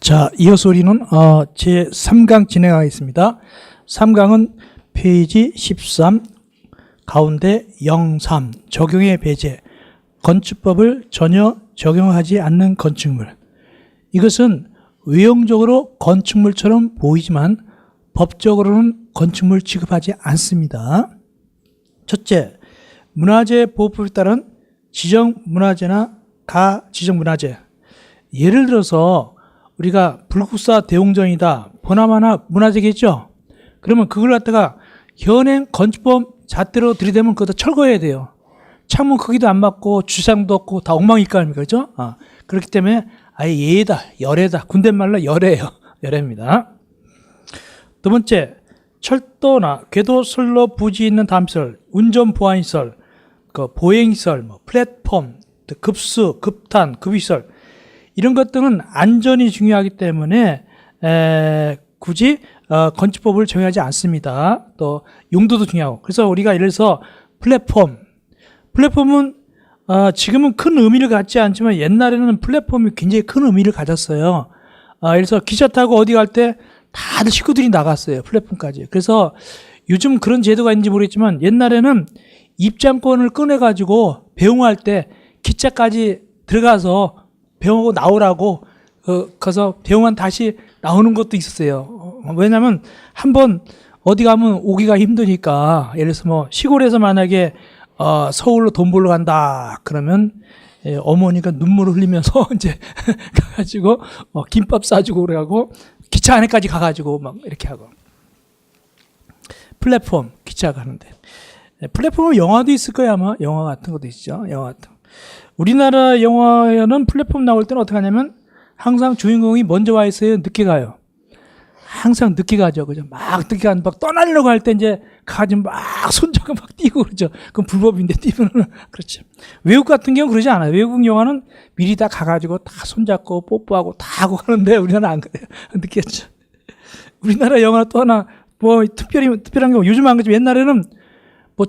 자, 이어서 우리는 제 3강 진행하겠습니다. 3강은 페이지 13 가운데 03 적용의 배제, 건축법을 전혀 적용하지 않는 건축물. 이것은 외형적으로 건축물처럼 보이지만 법적으로는 건축물 취급하지 않습니다. 첫째, 문화재 보호법에 따른 지정문화재나 가지정문화재. 예를 들어서 우리가 불국사 대웅전이다, 보나마나 문화재겠죠. 그러면 그걸 갖다가 현행 건축법 잣대로 들이대면 그것도 철거해야 돼요. 창문 크기도 안 맞고 주차장도 없고 다 엉망일까 아닙니까, 그렇죠? 그렇기 때문에 아예 예다, 열애다. 군대말로 열애예요. 열애입니다. 두 번째, 철도나 궤도, 선로, 부지 있는 담시설, 운전 보안시설, 보행시설, 플랫폼, 급수, 급탄, 급위시설, 이런 것들은 안전이 중요하기 때문에 굳이 건축법을 적용하지 않습니다. 또 용도도 중요하고. 그래서 우리가 예를 들어서 플랫폼은 지금은 큰 의미를 갖지 않지만 옛날에는 플랫폼이 굉장히 큰 의미를 가졌어요. 그래서 기차 타고 어디 갈 때 다들 식구들이 나갔어요. 플랫폼까지. 그래서 요즘 그런 제도가 있는지 모르겠지만 옛날에는 입장권을 꺼내가지고 배웅할 때 기차까지 들어가서 배웅하고 나오라고 가서 배웅한 다시 나오는 것도 있었어요. 왜냐하면 한번 어디 가면 오기가 힘드니까. 예를 들어서 시골에서 만약에 서울로 돈 벌러 간다 그러면 어머니가 눈물을 흘리면서 이제 가가지고 김밥 싸주고 그래가고 기차 안에까지 가가지고 막 이렇게 하고. 플랫폼 기차 가는데 플랫폼은 영화도 있을 거야. 아마 영화 같은 것도 있죠. 영화 같은 거. 우리나라 영화에는 플랫폼 나올 때는 어떻게 하냐면 항상 주인공이 먼저 와 있어요. 늦게 가요. 항상 늦게 가죠. 그죠? 막 늦게 가는, 막 떠나려고 할 때 이제 가지고 막 손잡고 막 뛰고 그러죠. 그건 불법인데 뛰면은. 그렇죠. 외국 같은 경우는 그러지 않아요. 외국 영화는 미리 다 가가지고 다 손잡고 뽀뽀하고 다 하고 가는데 우리나라는 안 그래요. 늦게 했죠. 우리나라 영화 또 하나, 특별한 경우, 요즘 안 그렇지만 옛날에는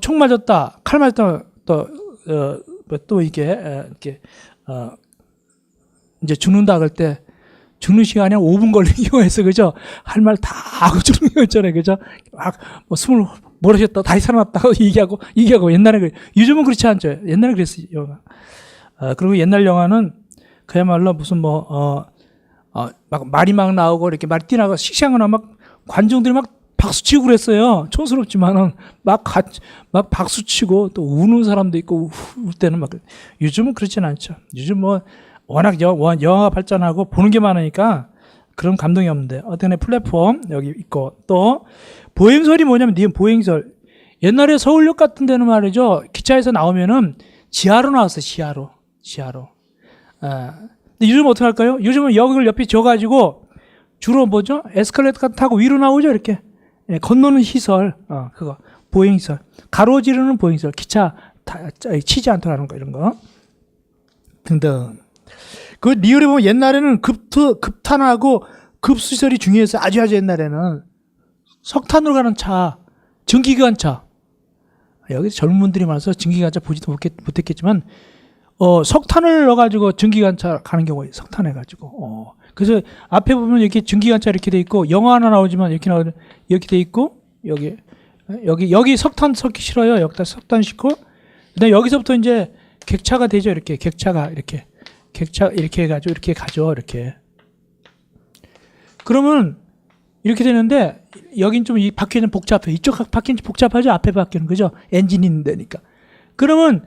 총 맞았다, 칼 맞았다, 또 이게, 이제 죽는다 그럴 때, 죽는 시간이 한 5분 걸리는 경우가 있어, 그죠? 할 말 다 하고 죽는 거 있잖아요, 그죠? 숨을 몰아쉬었다, 다시 살아났다고 얘기하고, 옛날에 그래. 요즘은 그렇지 않죠. 옛날에 그랬어요, 영화. 그리고 옛날 영화는 그야말로 무슨 막 말이 막 나오고, 이렇게 말이 뛰나고, 씩씩하거나 막 관중들이 막 박수 치고 그랬어요. 촌스럽지만은 막 박수 치고 또 우는 사람도 있고 울 때는 막. 요즘은 그렇지는 않죠. 요즘 워낙 영화가 발전하고 보는 게 많으니까 그런 감동이 없는데. 어떤 플랫폼 여기 있고, 또 보행설이 뭐냐면, 보행설. 옛날에 서울역 같은 데는 말이죠. 기차에서 나오면은 지하로 나왔어요. 지하로. 근데 요즘 어떻게 할까요? 요즘은 역을 옆에 져가지고 주로 뭐죠? 에스컬레이터 타고 위로 나오죠, 이렇게. 건너는 시설, 그거, 보행시설. 가로지르는 보행시설, 기차 치지 않도록 하는 거, 이런 거. 등등. 그 리얼에 보면 옛날에는 급탄하고 급수시설이 중요했어요. 아주 옛날에는. 석탄으로 가는 차, 전기기관차. 여기 젊은 분들이 많아서 전기기관차 보지도 못했겠지만, 석탄을 넣어가지고 전기기관차 가는 경우가 있어요. 석탄해가지고. 그래서 앞에 보면 이렇게 전기관차 이렇게 돼 있고, 영화 하나 나오지만 이렇게 돼 있고, 여기 석탄 섞기 싫어요. 여기다 석탄 싣고, 그다음에 여기서부터 이제 객차가 되죠. 이렇게 객차 이렇게 해가지고 이렇게 가죠. 이렇게. 그러면 이렇게 되는데 여긴 좀 이 바퀴는 복잡해. 이쪽 바퀴는 복잡하죠. 앞에 바퀴는, 그죠? 엔진이 있는 데니까. 그러면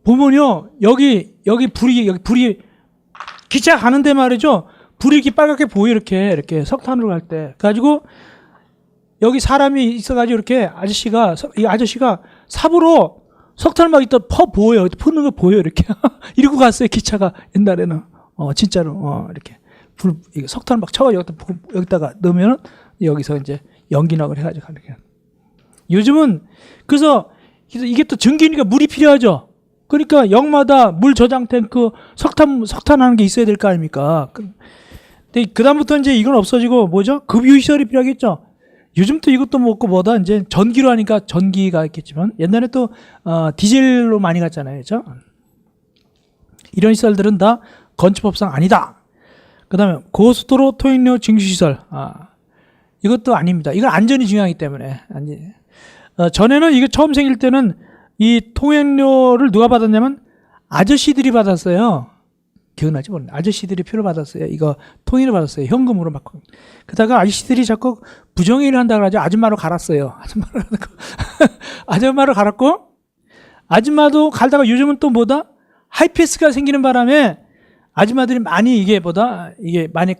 보면요, 여기 불이 기차 가는데 말이죠. 불이 이렇게 빨갛게 보여, 이렇게 석탄으로 갈 때. 가지고 여기 사람이 있어가지고 이렇게 이 아저씨가 삽으로 석탄을 막 보여요. 푸는 거 보여, 이렇게. 이러고 갔어요, 기차가 옛날에는. 진짜로. 이렇게. 석탄을 막 쳐가지고 여기다가 넣으면 여기서 이제 연기나고 해가지고 가는 거예요. 요즘은 그래서 이게 또 전기니까 물이 필요하죠. 그러니까 역마다 물 저장 탱크, 석탄하는 게 있어야 될 거 아닙니까? 근데 그다음부터 이제 이건 없어지고 뭐죠? 급유시설이 필요하겠죠. 요즘 또 이것도 먹고 뭐다 이제 전기로 하니까 전기가 있겠지만 옛날에 또 디젤로 많이 갔잖아요, 그렇죠? 이런 시설들은 다 건축법상 아니다. 그다음에 고속도로 통행료 징수시설. 이것도 아닙니다. 이건 안전이 중요하기 때문에. 전에는 이게 처음 생길 때는 이 통행료를 누가 받았냐면 아저씨들이 받았어요. 기억나지? 아저씨들이 표를 받았어요. 이거 통일을 받았어요. 현금으로 막. 그러다가 아저씨들이 자꾸 부정행위를 한다 그러죠. 아줌마로 갈았어요. 아줌마로 갈았고, 아줌마도 갈다가 요즘은 또 뭐다? 하이패스가 생기는 바람에 아줌마들이 많이 이게 많이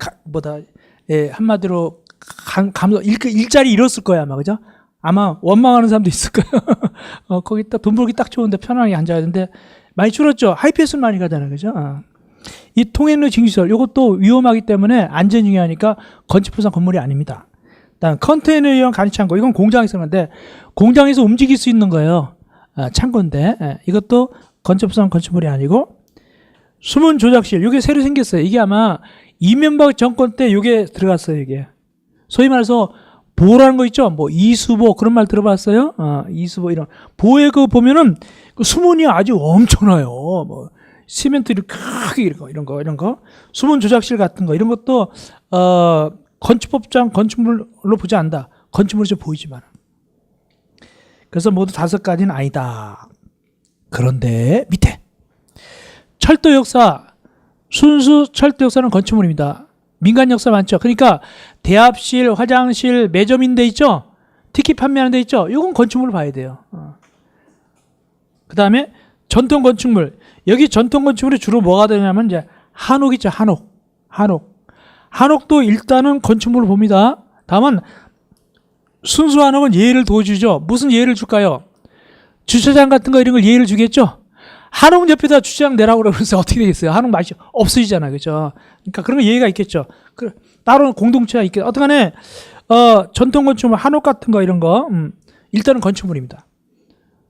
한마디로 일자리 잃었을 거야, 아마. 그죠? 아마 원망하는 사람도 있을 거예요. 거기 딱 돈 벌기 딱 좋은데 편하게 앉아야 되는데 많이 줄었죠. 하이패스는 많이 가잖아요. 그죠? 이 통행료 징수시설, 이것도 위험하기 때문에 안전이 중요하니까 건축부상 건물이 아닙니다. 다음 컨테이너형 간이창고, 이건 공장에서 하는데 공장에서 움직일 수 있는 거예요. 창고인데 이것도 건축부상 건축물이 아니고, 수문 조작실, 이게 새로 생겼어요. 이게 아마 이명박 정권 때 이게 들어갔어요. 이게 소위 말해서 보라는 거 있죠. 뭐 이수보 그런 말 들어봤어요? 이수보 이런 보에 그 보면은 그 수문이 아주 엄청나요. 뭐 시멘트를 크게 이런 거 수문 조작실 같은 거 이런 것도 건축법상 건축물로 보지 않는다. 건축물이 좀 보이지만. 그래서 모두 5가지는 아니다. 그런데 밑에 철도 역사, 순수 철도 역사는 건축물입니다. 민간 역사 많죠. 그러니까 대합실, 화장실, 매점인 데 있죠. 티켓 판매하는 데 있죠. 이건 건축물을 봐야 돼요. 그 다음에 전통 건축물. 여기 전통 건축물이 주로 뭐가 되냐면 이제 한옥 있죠. 한옥도 일단은 건축물을 봅니다. 다만 순수 한옥은 예를 둬주죠. 무슨 예를 줄까요? 주차장 같은 거 이런 걸 예를 주겠죠. 한옥 옆에다 주차장 내라고 그러면서 어떻게 되겠어요? 한옥 맛이 없어지잖아요. 그죠? 그러니까 그런 거 예의가 있겠죠. 따로 공동체가 있겠죠. 어떡하네, 전통 건축물, 한옥 같은 거 이런 거, 일단은 건축물입니다.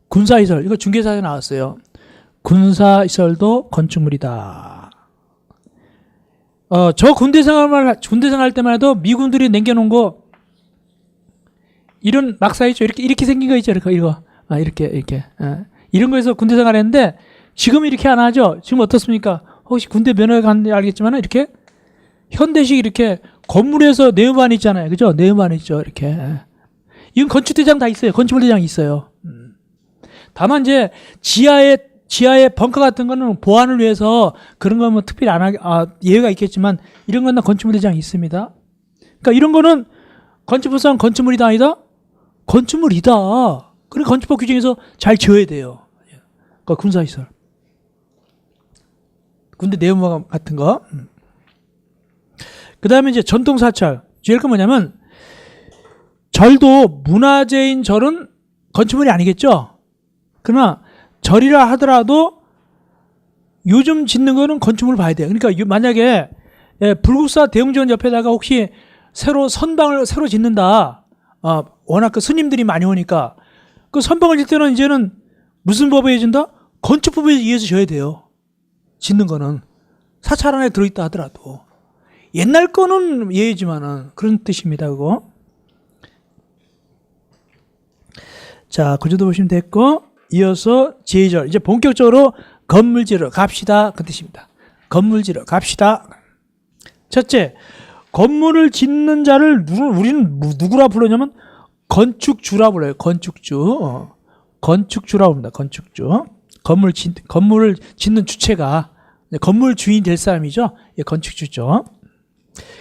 군사시설, 이거 중개사에 나왔어요. 군사시설도 건축물이다. 저 군대 생활할 때만 해도 미군들이 남겨놓은 거, 이런 막사 있죠. 이렇게 생긴 거 있죠. 이거. 이렇게. 이런 거에서 군대 생활했는데, 지금 이렇게 안 하죠? 지금 어떻습니까? 혹시 군대 면허가 갔는지 알겠지만, 이렇게, 현대식 이렇게, 건물에서 내음반 있잖아요. 그죠? 내음반 있죠. 이렇게. 이건 건축대장 다 있어요. 건축물대장이 있어요. 다만 이제, 지하에 벙커 같은 거는 보안을 위해서 그런 거 뭐 특별히 안 하게, 예외가 있겠지만, 이런 건 다 건축물대장이 있습니다. 그러니까 이런 거는 건축법상 건축물이다 아니다? 건축물이다. 그래 건축법 규정에서 잘 지어야 돼요. 그러니까 군사시설, 군대 내음반 같은 거. 그 다음에 이제 전통사찰. 제일 거 뭐냐면, 절도 문화재인 절은 건축물이 아니겠죠. 그러나 절이라 하더라도 요즘 짓는 거는 건축물을 봐야 돼요. 그러니까 만약에 불국사 대웅전 옆에다가 혹시 선방을 새로 짓는다. 워낙 그 스님들이 많이 오니까 그 선방을 짓 때는 이제는 무슨 법에 의해진다? 건축법에 의해서 져야 돼요. 짓는 거는 사찰 안에 들어있다 하더라도. 옛날 거는 예외지만은 그런 뜻입니다. 그거. 자, 그 정도 보시면 됐고, 이어서 제2절. 이제 본격적으로 건물 지으러 갑시다. 그 뜻입니다. 건물 지으러 갑시다. 첫째, 건물을 짓는 자를 우리는 누구라 부르냐면 건축주라 불러요. 건축주. 건축주라 부릅니다. 건축주. 건물을 짓는 주체가 건물 주인 될 사람이죠. 예, 건축주죠.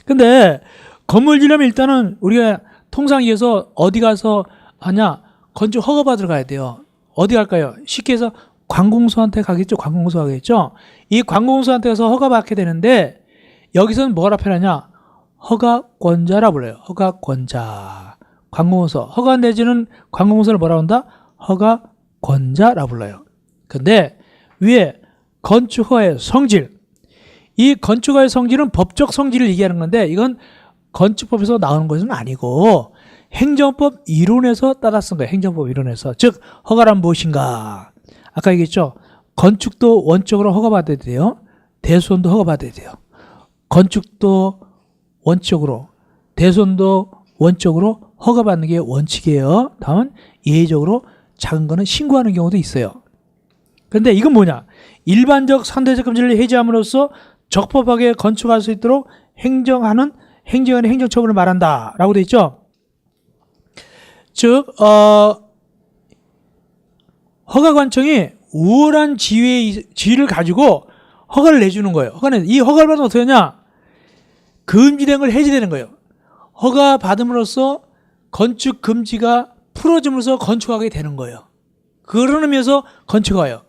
근데 건물 지려면 일단은 우리가 통상 얘기해서 어디 가서 하냐? 건축 허가 받으러 가야 돼요. 어디 갈까요? 쉽게 해서 관공서한테 가겠죠. 관공서 가겠죠. 이 관공서한테 가서 허가 받게 되는데, 여기서는 뭐라 표현하냐? 허가권자라 불러요. 허가권자. 관공서. 허가 내지는 관공서를 뭐라 한다? 허가권자라 불러요. 근데 위에 건축허의 성질. 이 건축허의 성질은 법적 성질을 얘기하는 건데, 이건 건축법에서 나오는 것은 아니고 행정법 이론에서 따라 쓴 거예요. 행정법 이론에서. 즉 허가란 무엇인가? 아까 얘기했죠. 건축도 원적으로 허가받아야 돼요. 대손도 허가받아야 돼요. 건축도 원칙적으로, 대손도 원칙적으로 허가받는 게 원칙이에요. 다음은 예외적으로 작은 거는 신고하는 경우도 있어요. 그런데 이건 뭐냐? 일반적 상대적 금지를 해제함으로써 적법하게 건축할 수 있도록 행정하는 행정안의 행정처분을 말한다라고 돼 있죠. 즉 허가관청이 우월한 지위를 가지고 허가를 내주는 거예요. 이 허가를 받으면 어떻게 하냐? 금지된 걸 해제되는 거예요. 허가 받음으로써 건축 금지가 풀어짐으로써 건축하게 되는 거예요. 그런 의미에서 건축화예요.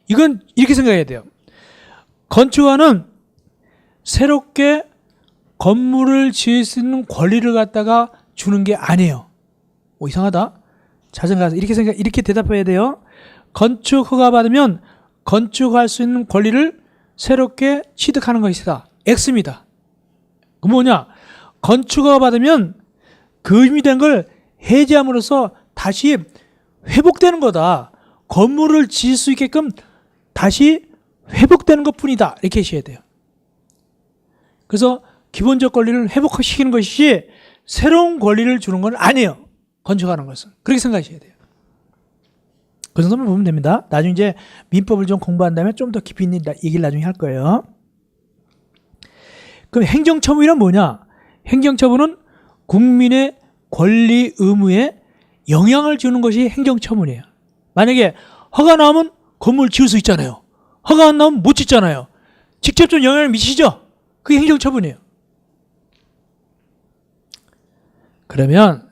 이건 이렇게 생각해야 돼요. 건축화는 새롭게 건물을 지을 수 있는 권리를 갖다가 주는 게 아니에요. 이상하다. 자전거 이렇게 대답해야 돼요. 건축 허가 받으면 건축할 수 있는 권리를 새롭게 취득하는 것이다. X입니다. 그 뭐냐? 건축 허가 받으면 금지된 걸 해제함으로써 다시 회복되는 거다. 건물을 지을 수 있게끔 다시 회복되는 것뿐이다. 이렇게 하셔야 돼요. 그래서 기본적 권리를 회복시키는 것이지 새로운 권리를 주는 건 아니에요. 건축하는 것은. 그렇게 생각하셔야 돼요. 그 정도만 보면 됩니다. 나중에 이제 민법을 좀 공부한 다음에 좀 더 깊이 있는 얘기를 나중에 할 거예요. 그럼 행정처분이란 뭐냐? 행정처분은 국민의 권리 의무에 영향을 주는 것이 행정처분이에요. 만약에 허가 나오면 건물 지을 수 있잖아요. 허가 안 나오면 못 짓잖아요. 직접적 영향을 미치죠? 그게 행정처분이에요. 그러면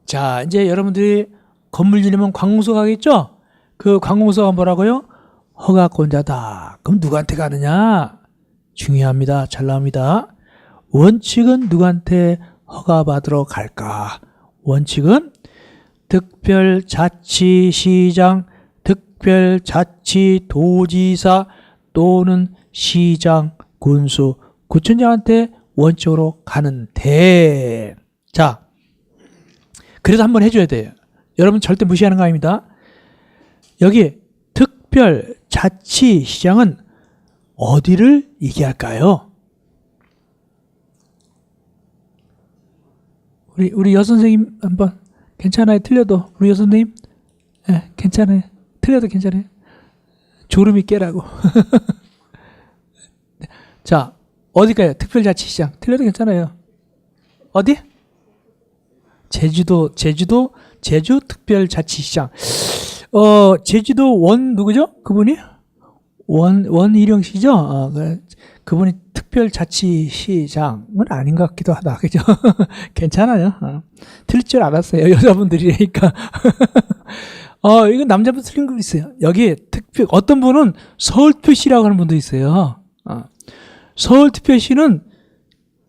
자 이제 여러분들이 건물 지으면 관공서 가겠죠? 그 관공서가 뭐라고요? 허가권자다. 그럼 누구한테 가느냐? 중요합니다. 잘 나옵니다. 원칙은 누구한테 허가받으러 갈까? 원칙은 특별자치시장, 특별자치도지사 또는 시장, 군수, 구청장한테 원칙으로 가는데 자 그래서 한번 해줘야 돼요. 여러분 절대 무시하는 거 아닙니다. 여기 특별자치시장은 어디를 얘기할까요? 우리 여선생님 한번 괜찮아요? 틀려도 우리 여선생님 괜찮아요. 틀려도 괜찮아요. 졸음이 깨라고. 자 어디가요? 특별자치시장 틀려도 괜찮아요. 어디? 제주 특별자치시장. 제주도 원 누구죠? 그분이? 원희룡 씨죠? 그분이 특별자치시장은 아닌 것 같기도 하다. 그죠? 괜찮아요. 틀릴 줄 알았어요. 여자분들이니까. 이건 남자분 틀린 거 있어요. 여기 어떤 분은 서울특별시라고 하는 분도 있어요. 서울특별시는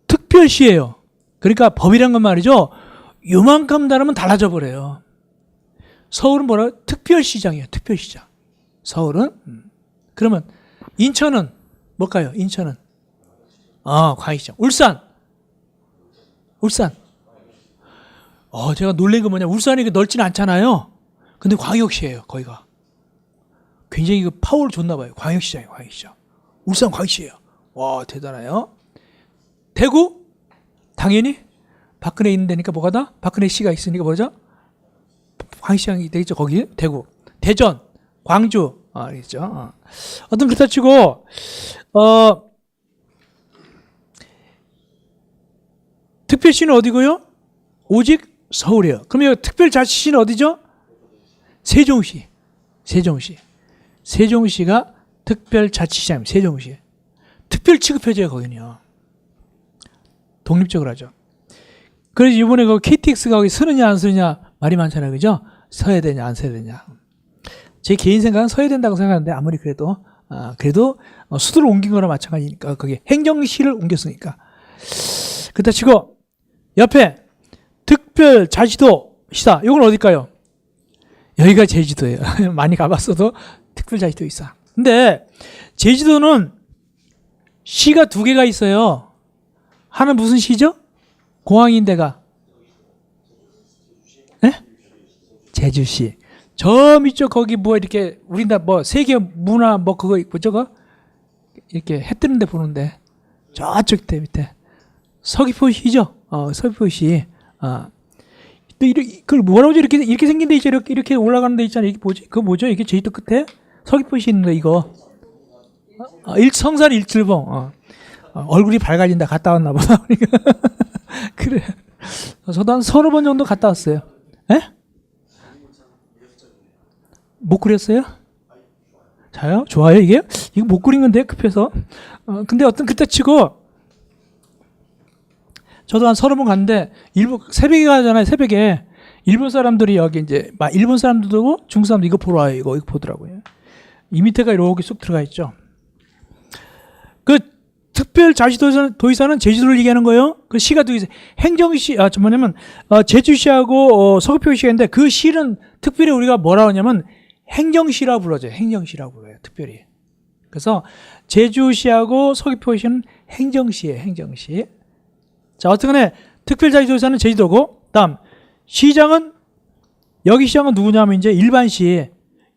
특별시예요. 그러니까 법이란 건 말이죠. 요만큼 다르면 달라져 버려요. 서울은 뭐라고? 특별시장이에요. 특별시장. 서울은. 그러면 인천은 뭘까요? 인천은. 광역시장. 울산. 제가 놀란 건 뭐냐. 울산이 넓지는 않잖아요. 근데 광역시예요. 거기가. 굉장히 그 파워를 줬나 봐요. 광역시장이에요. 광역시장. 울산 광역시예요. 와 대단해요. 대구? 당연히 박근혜 있는 데니까 뭐가 다? 박근혜 씨가 있으니까 뭐죠? 광시장이 되겠죠. 거기 대구, 대전, 광주, 그렇죠. 어떤 그렇다 치고 특별시는 어디고요? 오직 서울이에요. 그러면 특별자치시는 어디죠? 세종시. 세종시가 특별자치시장입니다. 세종시. 특별 취급해줘요. 거기는요. 독립적으로 하죠. 그래서 이번에 그 KTX가 거기 쓰느냐 안 쓰느냐 말이 많잖아요. 그죠? 서야 되냐 안 서야 되냐. 제 개인 생각은 서야 된다고 생각하는데 아무리 그래도 수도를 옮긴 거나 마찬가지니까 거기 행정시를 옮겼으니까. 그렇다 치고 옆에 특별자치도시다. 이건 어딜까요? 여기가 제주도예요. 많이 가봤어도 특별자치도 있어. 근데 제주도는 시가 두 개가 있어요. 하나는 무슨 시죠? 공항인데가 제주시. 저 밑쪽 거기 뭐 이렇게 우리나라 뭐 세계 문화 뭐 그거 있고 저거 이렇게 해 뜨는 데 보는데 저쪽 밑에 서귀포시죠. 서귀포시. 또 그걸 뭐라고 이렇게 생긴 데 있죠. 이렇게 올라가는 데 있잖아요. 이게 뭐지? 그거 뭐죠? 이게 제주도 끝에 서귀포시 있는데 이거. 성산 일출봉. 얼굴이 밝아진다. 갔다 왔나 보다. 그래. 저도 한 서너 번 정도 갔다 왔어요. 에? 못 그렸어요? 자요? 좋아요, 이게? 이거 못 그린 건데, 급해서. 근데 어떤 그때 치고, 저도 한 서너 번 갔는데, 새벽에 가잖아요, 새벽에. 일본 사람들이 여기 이제, 일본 사람들도 중국 사람도 이거 보러 와요, 이거 보더라고요. 이 밑에가 이렇게 쑥 들어가 있죠. 그, 특별자치도의사는 제주도를 얘기하는 거예요. 그 시가 두 개 있어요. 행정시, 뭐냐면, 제주시하고, 서귀포시인데, 그 시는 특별히 우리가 뭐라고 하냐면, 행정시라고 불러줘요. 행정시라고 불러요. 특별히. 그래서 제주시하고 서귀포시는 행정시예요. 행정시. 자, 어쨌거나 특별자치도의사는 제주도고, 다음 시장은 여기 시장은 누구냐면 이제 일반시,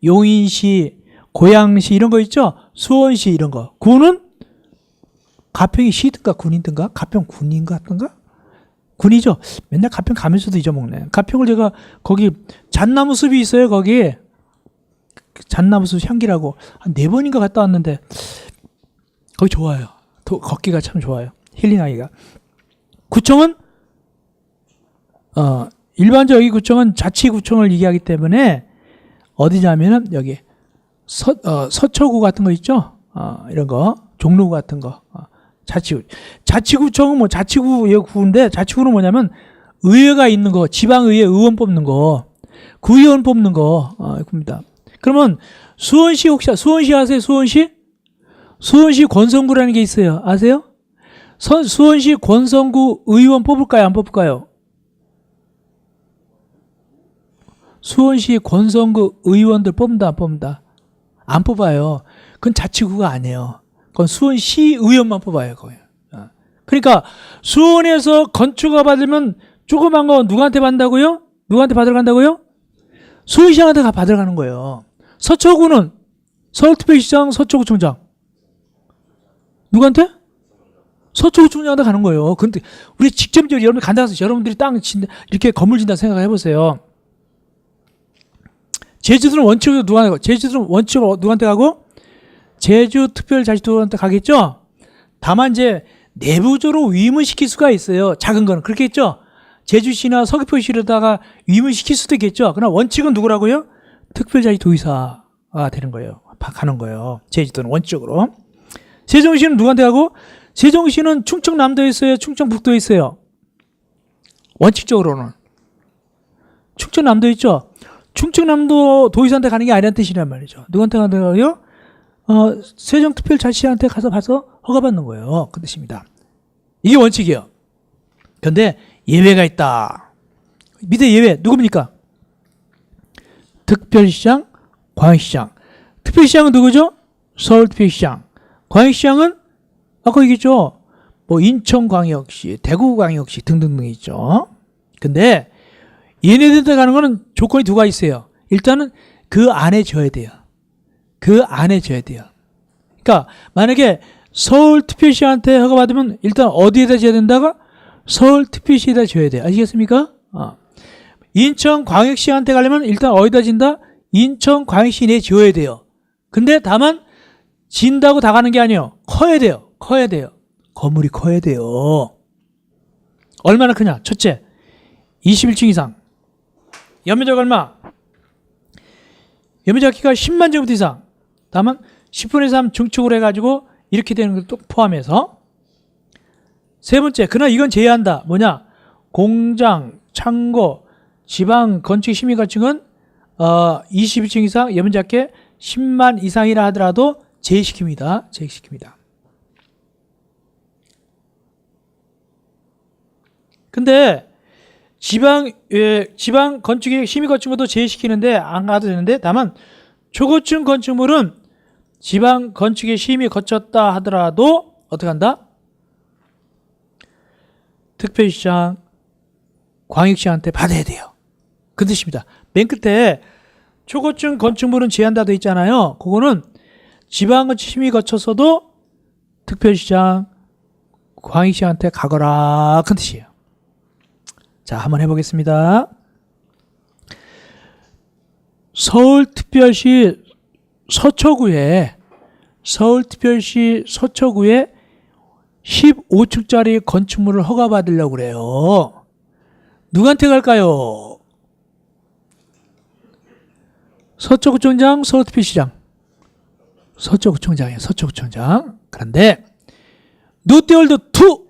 용인시, 고양시 이런 거 있죠. 수원시 이런 거. 군은 가평이 시든가 군이든가, 가평 군인 같던가. 군이죠. 맨날 가평 가면서도 잊어먹네. 가평을 제가 거기 잣나무 숲이 있어요. 거기. 잣나무숲 향기라고 한 4번인가 갔다 왔는데 거기 좋아요. 걷기가 참 좋아요. 힐링하기가. 구청은 일반적으로 여기 구청은 자치구청을 얘기하기 때문에 어디냐면은 여기 서초구 같은 거 있죠. 이런 거 종로구 같은 거 자치구청은 뭐 자치구인데 자치구는 뭐냐면 의회가 있는 거 지방의회 의원 뽑는 거 구의원 뽑는 거 그겁니다. 그러면 수원시 혹시 수원시 아세요? 수원시 권성구라는 게 있어요. 아세요? 수원시 권성구 의원 뽑을까요? 안 뽑을까요? 수원시 권성구 의원들 뽑는다 안 뽑는다? 안 뽑아요. 그건 자치구가 아니에요. 그건 수원시 의원만 뽑아요. 거예요. 그러니까 수원에서 건축허가 받으면 조그만 거 누구한테 받는다고요? 누구한테 받으러 간다고요? 수원시장한테 받으러 가는 거예요. 서초구는 서울특별시장 서초구청장 누구한테? 서초구청장한테 가는 거예요. 근데 우리 직접 여러분들 간다고 해서 여러분들이 땅 진다 이렇게 건물 진다 생각해 보세요. 제주도는 원칙으로 누구한테 가고 제주도는 원칙으로 누구한테 가고 제주특별자치도한테 가겠죠. 다만 이제 내부적으로 위임을 시킬 수가 있어요. 작은 거는 그렇겠죠. 제주시나 서귀포시로다가 위임을 시킬 수도 있겠죠. 그러나 원칙은 누구라고요? 특별자치도의사가 되는 거예요. 가는 거예요. 제주도는 원칙으로. 세종시는 누구한테 가고? 세종시는 충청남도에 있어요? 충청북도에 있어요? 원칙적으로는. 충청남도에 있죠? 충청남도 도의사한테 가는 게 아니란 뜻이란 말이죠. 누구한테 가는 거예요? 세종특별자치시한테 가서 허가받는 거예요. 그 뜻입니다. 이게 원칙이에요. 그런데 예외가 있다. 밑에 예외 누굽니까? 특별시장, 광역시장. 특별시장은 누구죠? 서울특별시장. 광역시장은 아까 얘기했죠. 뭐 인천광역시, 대구광역시 등등등 있죠. 근데 얘네들한테 가는 거는 조건이 두 가지 있어요. 일단은 그 안에 져야 돼요. 그 안에 져야 돼요. 그러니까 만약에 서울특별시한테 허가받으면 일단 어디에다 져야 된다가 서울특별시에다 져야 돼요. 아시겠습니까? 인천광역시한테 가려면 일단 어디다 진다? 인천광역시 내에 지어야 돼요. 근데 다만 진다고 다 가는 게 아니에요. 커야 돼요. 커야 돼요. 건물이 커야 돼요. 얼마나 크냐? 첫째, 21층 이상. 연면적 얼마? 연면적 키가 10만 제곱미터 이상. 다만 10분의 3 중축으로 해가지고 이렇게 되는 것도 포함해서. 세 번째, 그러나 이건 제외한다. 뭐냐? 공장, 창고, 지방 건축 심의 건축은 21층 이상 연면적계 10만 이상이라 하더라도 제외시킵니다. 제외시킵니다. 근데 지방 건축의 심의 건축물도 제외시키는데 안 가도 되는데 다만 초고층 건축물은 지방 건축의 심의 거쳤다 하더라도 어떻게 한다? 특별시장, 광역시한테 받아야 돼요. 그 뜻입니다. 맨 끝에 초고층 건축물은 제한다 돼 있잖아요. 그거는 지방 건축 심의 거쳐서도 특별시장, 광역시한테 가거라 그 뜻이에요. 자, 한번 해보겠습니다. 서울특별시 서초구에 15층짜리 건축물을 허가받으려고 그래요. 누구한테 갈까요? 서초구청장, 서울특별시장. 서초구청장이에요. 서초구청장. 그런데 롯데월드 2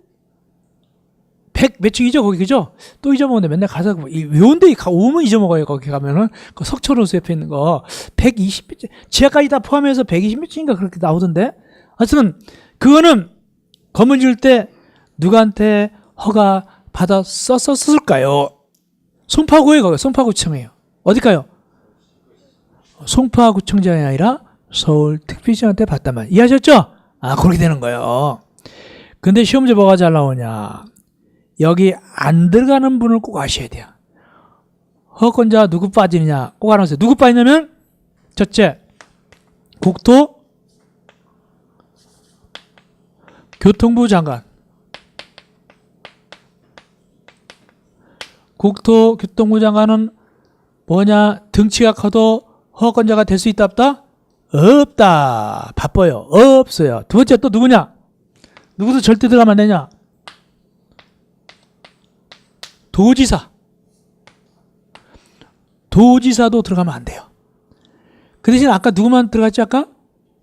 100 몇 층이죠 거기 그죠? 또 잊어먹는데 맨날 가서 외운데 오면 잊어먹어요. 거기 가면은 그 석촌호수 옆에 있는 거 120 몇 층, 지하까지 다 포함해서 120 몇 층인가 그렇게 나오던데. 하여튼 그거는 건물 지을 때 누구한테 허가 받아 썼을까요? 송파구에 거기 송파구청이에요. 어딜까요? 송파구청장이 아니라 서울특별시장한테 받다만. 이해하셨죠? 아, 그렇게 되는 거예요. 근데 시험 문제 뭐가 잘 나오냐? 여기 안 들어가는 분을 꼭 아셔야 돼요. 허가권자 누구 빠지느냐? 꼭 알아보세요. 누구 빠지냐면 첫째, 국토 교통부 장관. 국토교통부 장관은 뭐냐? 등치가 커도 허가권자가 될 수 있다 없다? 없다. 바빠요. 없어요. 두 번째 또 누구냐? 누구도 절대 들어가면 안 되냐? 도지사. 도지사도 들어가면 안 돼요. 그 대신 아까 누구만 들어갔지 아까?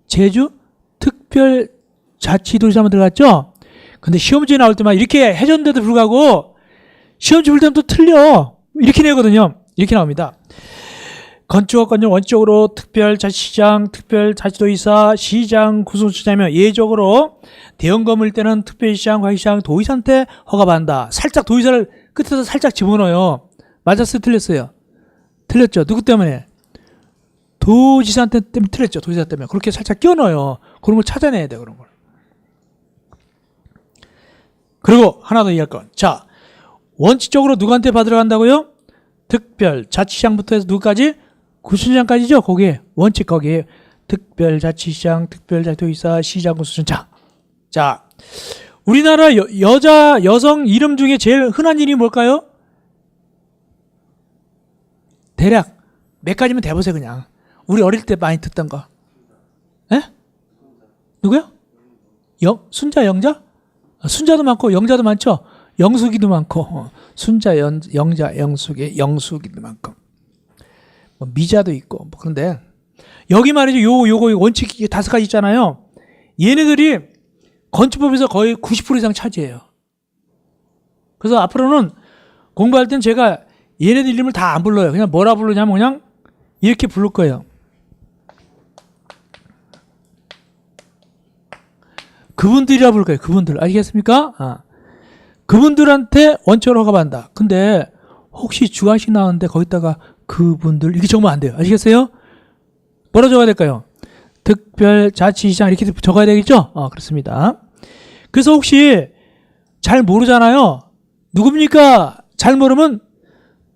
제주 특별자치도지사만 들어갔죠? 근데 시험지에 나올 때만 이렇게 해줬는데도 불구하고 시험지 볼 때는 또 틀려. 이렇게 내거든요. 이렇게 나옵니다. 건축허가권자는 원칙적으로 특별자치시장, 특별자치도지사, 시장, 구청장이며 예외적으로 대형 건물일 때는 특별시장, 과시장, 도지사한테 허가받는다. 살짝 도지사를 끝에서 살짝 집어넣어요. 맞았어요? 틀렸어요? 틀렸죠. 누구 때문에? 도지사한테 때문에 틀렸죠. 도지사 때문에. 그렇게 살짝 끼워넣어요. 그런 걸 찾아내야 돼. 그런 걸. 그리고 하나 더 이해할 건. 자, 원칙적으로 누구한테 받으러 간다고요? 특별자치시장부터 해서 누구까지? 구청장까지죠. 거기에 원칙 거기에 특별자치시장, 특별자치도지사, 시장, 구청장. 자, 우리나라 여성 이름 중에 제일 흔한 이름이 뭘까요? 대략 몇 가지면 대보세요. 그냥 우리 어릴 때 많이 듣던 거. 에? 누구요? 순자, 영자? 순자도 많고 영자도 많죠. 영숙이도 많고 순자, 영자, 영숙이도 많고 뭐 미자도 있고 뭐. 그런데 여기 말이죠. 요거 원칙 5가지 있잖아요. 얘네들이 건축법에서 거의 90% 이상 차지해요. 그래서 앞으로는 공부할 땐 제가 얘네들 이름을 다 안 불러요. 그냥 뭐라 부르냐면 그냥 이렇게 부를 거예요. 그분들이라 부를 거예요. 그분들. 아시겠습니까? 그분들한테 원칙으로 허가받는다. 근데 혹시 주관식 나왔는데 거기다가 그분들 이렇게 적으면 안 돼요. 아시겠어요? 뭐라 적어야 될까요? 특별자치시장 이렇게 적어야 되겠죠? 그렇습니다. 그래서 혹시 잘 모르잖아요. 누굽니까? 잘 모르면